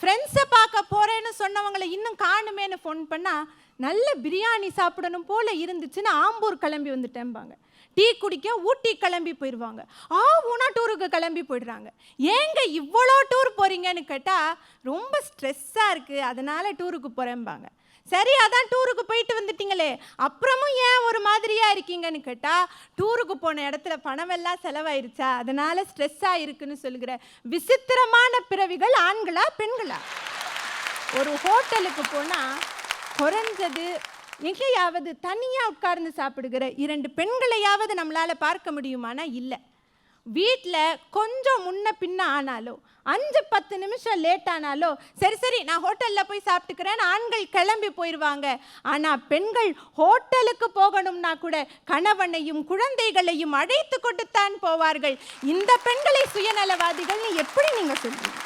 ஃப்ரெண்ட்ஸை பார்க்க போகிறேன்னு சொன்னவங்களை இன்னும் காணுமேன்னு ஃபோன் பண்ணால் நல்ல பிரியாணி சாப்பிடணும் போல் இருந்துச்சுன்னு ஆம்பூர் கிளம்பி வந்துட்டேன்பாங்க. டீ குடிக்க ஊட்டி கிளம்பி போயிடுவாங்க. ஊனா டூருக்கு கிளம்பி போயிடுறாங்க. ஏங்க இவ்வளோ டூர் போகிறீங்கன்னு கேட்டால் ரொம்ப ஸ்ட்ரெஸ்ஸாக இருக்குது, அதனால் டூருக்கு போகிறேன்பாங்க. சரி, அதான் டூருக்கு போயிட்டு வந்துட்டீங்களே, அப்புறமும் ஏன் ஒரு மாதிரியாக இருக்கீங்கன்னு கேட்டால் டூருக்கு போன இடத்துல பணமெல்லாம் செலவாயிருச்சா, அதனால் ஸ்ட்ரெஸ்ஸாக இருக்குன்னு சொல்லுகிற விசித்திரமான பிறவிகள் ஆண்களா பெண்களா? ஒரு ஹோட்டலுக்கு போனால் குறைஞ்சது எங்கேயாவது தனியாக உட்கார்ந்து சாப்பிடுகிற 2 பெண்களையாவது நம்மளால் பார்க்க முடியுமானா இல்லை. வீட்டில் கொஞ்சம் முன்ன பின்ன ஆனாலோ 5-10 நிமிஷம் லேட் ஆனாலோ சரி நான் ஹோட்டலில் போய் சாப்பிட்டுக்கிறேன்னு ஆண்கள் கிளம்பி போயிடுவாங்க. ஆனால் பெண்கள் ஹோட்டலுக்கு போகணும்னா கூட கணவனையும் குழந்தைகளையும் அழைத்து கொண்டுத்தான் போவார்கள். இந்த பெண்களை சுயநலவாதிகள்னு எப்படி நீங்கள் சொல்லுவீங்க?